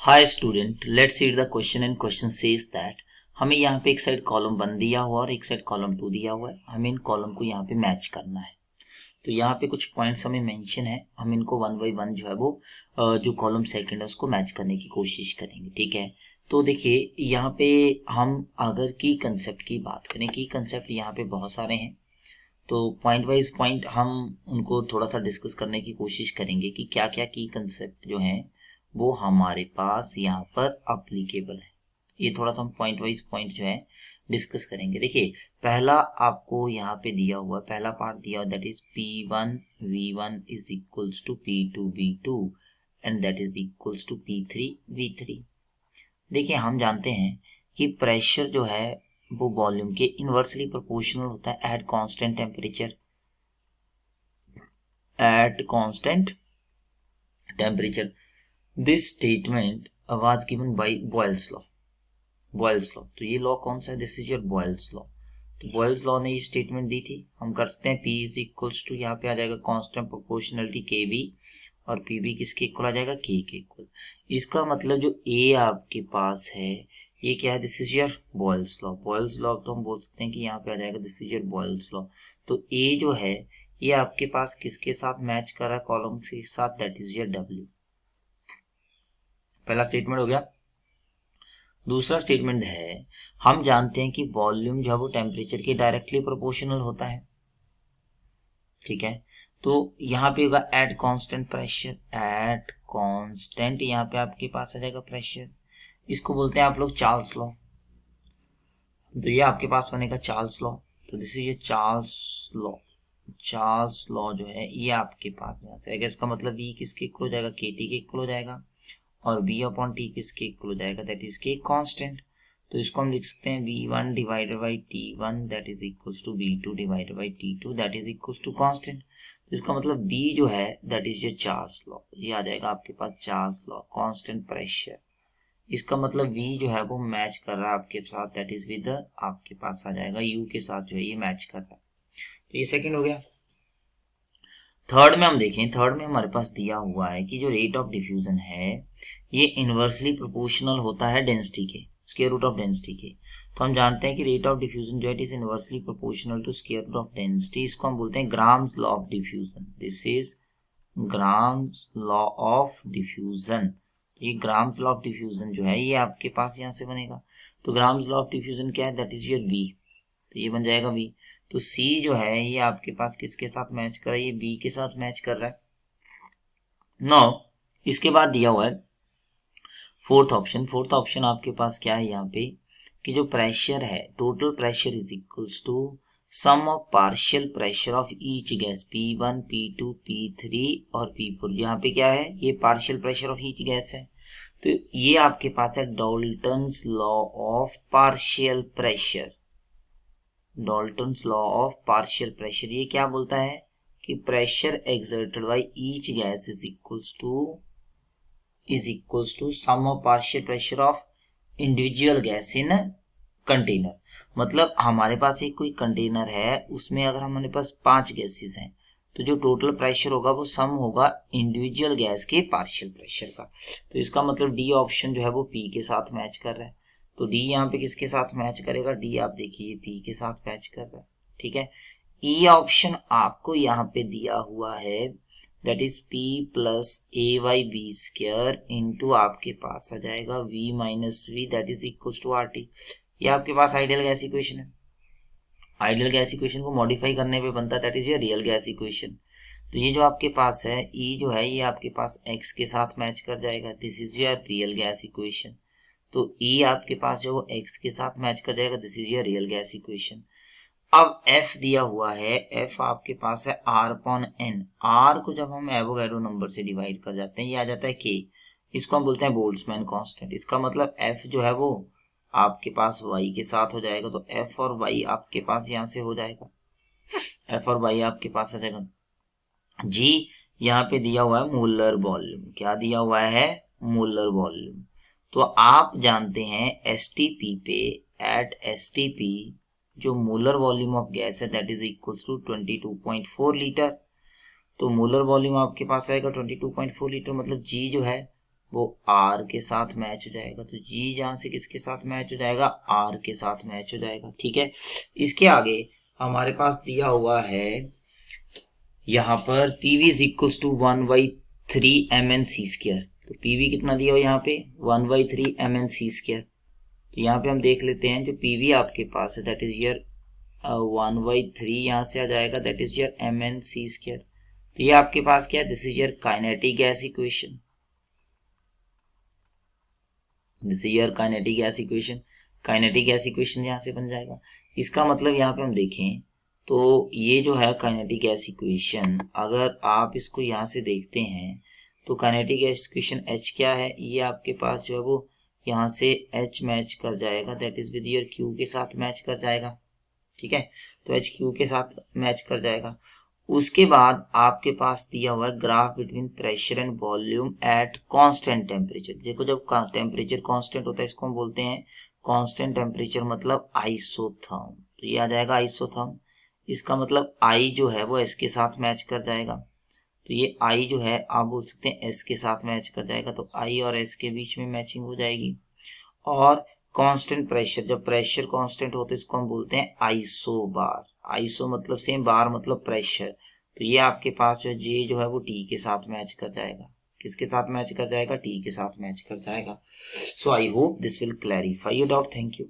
Hi student, let's read the question and question says that हमें यहाँ पे एक साइड कॉलम 1 दिया हुआ और एक साइड कॉलम 2 दिया हुआ है। हमें इन कॉलम को यहाँ पे मैच करना है। तो यहाँ पे कुछ पॉइंट्स हमें मेंशन है, हम इनको वन बाई वन जो है वो जो कॉलम सेकंड है उसको मैच करने की कोशिश करेंगे। ठीक है, तो देखिए यहाँ पे हम अगर की कंसेप्ट की बात करें, की कंसेप्ट यहाँ पे बहुत सारे हैं, तो पॉइंट वाइज पॉइंट हम उनको थोड़ा सा डिस्कस करने की कोशिश करेंगे कि क्या क्या की कंसेप्ट जो हैं वो हमारे पास यहाँ पर अप्लीकेबल है। ये थोड़ा सा हम पॉइंट वाइज पॉइंट जो है डिस्कस करेंगे। देखिए, पहला आपको यहाँ पे दिया हुआ, पहला पार्ट दिया हुआ that is P1 V1 is equals to P2 V2 and that is equals to P3 V3। देखिए, हम जानते हैं कि प्रेशर जो है वो वॉल्यूम के इनवर्सली प्रोपोर्शनल होता है at constant temperature. At constant temperature this statement was given by Boyle's law। Boyle's law, तो ये लॉ कौन सा है? This is your Boyle's law। तो Boyle's law ने ये स्टेटमेंट दी थी। हम कर सकते हैं P इज इक्वल्स टू, यहाँ पे आ जाएगा कांस्टेंट प्रोपोर्शनलिटी KB और PB किसके इक्वल आ जाएगा? K के इक्वल। इसका मतलब जो A आपके पास है ये क्या है? This is your Boyle's law। Boyle's law तो हम बोल सकते हैं कि यहाँ पे आ जाएगा this is your Boyle's law। तो A जो है ये आपके पास किसके साथ मैच कर रहा है? कॉलम के साथ, दैट इज योर W। पहला स्टेटमेंट हो गया। दूसरा स्टेटमेंट है, हम जानते हैं कि वॉल्यूम जो है वो टेम्परेचर के डायरेक्टली प्रोपोर्शनल होता है। ठीक है, तो यहाँ पे होगा at constant pressure. At constant यहाँ पे आपके पास आ जाएगा प्रेशर, इसको बोलते हैं आप लोग चार्ल्स लॉ। तो ये आपके पास बनेगा चार्ल्स लॉ। तो दिस इज ये चार्ल्स लॉ। चार्ल्स लॉ जो है ये आपके पास यहाँ से आएगा। इसका मतलब V किसके इक्वल हो जाएगा? KT के इक्वल हो जाएगा और B अपॉन T किसके इक्वल हो जाएगा? That is K constant. तो इसको हम लिख सकते हैं V1 divided by T1 that is equals to V2 divided by T2 that is equals to constant. तो इसका मतलब B जो है that is your Charles law. ये आ जाएगा आपके पास चार्ल्स लॉ, कांस्टेंट प्रेशर। इसका मतलब V जो है वो मैच कर रहा है आपके साथ, दैट इज विद आपके पास आ जाएगा U के साथ जो है ये मैच कर रहा है। तो ये सेकंड हो गया। थर्ड में हम देखें, थर्ड में हमारे पास दिया हुआ है कि जो रेट ऑफ डिफ्यूजन है ये इनवर्सली प्रोपोर्शनल होता है डेंसिटी के, स्क्वायर रूट ऑफ डेंसिटी के। तो हम जानते हैं कि रेट ऑफ डिफ्यूजन जो है it is inversely proportional to square root of density. इसको हम बोलते हैं Graham's law of diffusion. This is Graham's law of diffusion. ये ग्राम्स लॉ ऑफ डिफ्यूजन जो है ये आपके पास यहाँ से बनेगा। तो ग्राम्स लॉ ऑफ डिफ्यूजन क्या है? That is your V। तो ये बन जाएगा V। तो C जो है ये आपके पास किसके साथ मैच कर रहा है? ये B के साथ मैच कर रहा है। नाउ इसके बाद दिया हुआ है फोर्थ ऑप्शन। फोर्थ ऑप्शन आपके पास क्या है यहाँ पे कि जो प्रेशर है, total pressure is equals to sum of partial pressure of each gas P1 P2 P3 और P4। यहाँ पे क्या है? ये partial pressure of each gas है। तो ये आपके पास है Dalton's law of partial pressure. Dalton's law of partial pressure ये क्या बोलता है कि pressure exerted by each gas is equals to sum of partial pressure of individual gas in container. मतलब हमारे पास एक कोई कंटेनर है, उसमें अगर हमारे पास 5 गैसेस हैं तो जो टोटल प्रेशर होगा वो सम होगा इंडिविजुअल गैस के पार्शियल प्रेशर का। तो इसका मतलब डी ऑप्शन जो है वो P के साथ मैच कर रहा है। तो डी यहाँ पे किसके साथ मैच करेगा? डी आप देखिए P के साथ मैच कर रहा है। ठीक है, ई ऑप्शन आपको यहाँ पे दिया हुआ है that is P plus AYB square into आपके पास आ जाएगा V minus V that is equal to RT। ये आपके पास आइडियल गैस इक्वेशन है। आइडियल गैस इक्वेशन को मॉडिफाई करने पे बनता है दैट इज ये रियल गैस इक्वेशन। तो ये जो आपके पास है E जो है ये आपके पास X के साथ मैच कर जाएगा। This is your real gas equation. तो E आपके पास जो X के साथ मैच कर जाएगा, this is your real gas equation. अब F दिया हुआ है, F आपके पास है R अपॉन N। R को जब हम एवोगैड्रो नंबर से डिवाइड कर जाते हैं ये आ जाता है K। इसको हम बोलते हैं बोल्ट्जमैन कांस्टेंट। इसका मतलब F जो है वो आपके पास Y के साथ हो जाएगा। तो F और Y आपके पास यहाँ से हो जाएगा, F और Y आपके पास आ जाएगा। G यहाँ पे दिया हुआ है मोलर वॉल्यूम। क्या दिया हुआ है? Molar volume. तो आप जानते हैं STP पे, एट STP जो मोलर वॉल्यूम ऑफ गैस है that is equals to 22.4 litre. तो मोलर वॉल्यूम आपके पास आएगा 22.4 लीटर। मतलब G जो है वो आर के साथ मैच हो जाएगा। तो जी जहां से किसके साथ मैच हो जाएगा, आर के साथ मैच हो जाएगा। ठीक है, इसके आगे हमारे पास दिया हुआ है यहाँ पर PV is equals to 1/3 mn/c²। तो पीवी कितना दिया हो यहाँ पे 1/3 mn/c²। तो यहाँ पे हम देख लेते हैं जो पीवी आपके पास है दैट इज योर 1/3 यहाँ से आ जाएगा दैट इज योर mn/c²। तो ये आपके पास क्या है, this is your kinetic gas equation, this is your kinetic gas equation. Kinetic gas equation यहाँ से बन जाएगा। इसका मतलब यहाँ पे हम देखें तो ये जो है काइनेटिक गैस इक्वेशन, अगर आप इसको यहाँ से देखते हैं तो काइनेटिक गैस इक्वेशन H क्या है, ये आपके पास जो है वो यहाँ से H मैच कर जाएगा that is with your Q के साथ मैच कर जाएगा। ठीक है, तो H Q के साथ मैच कर जाएगा। उसके बाद आपके पास दिया हुआ है graph between pressure and volume at constant temperature. देखो जब टेम्परेचर कांस्टेंट होता है इसको हम बोलते हैं कांस्टेंट टेम्परेचर, मतलब आइसोथर्म। तो ये आ जाएगा आइसोथर्म। इसका मतलब आई जो है वो एस के साथ मैच कर जाएगा। तो ये आई जो है आप बोल सकते हैं एस के साथ मैच कर जाएगा। तो आई और एस के बीच में मैचिंग हो जाएगी। और कांस्टेंट प्रेशर, जब प्रेशर कांस्टेंट होता है इसको हम बोलते हैं आइसो बार। आइसो मतलब सेम, बार मतलब प्रेशर। तो ये आपके पास जो जे जो है वो टी के साथ मैच कर जाएगा। किसके साथ मैच कर जाएगा, टी के साथ मैच कर जाएगा। So I hope this will clarify your doubt. Thank you.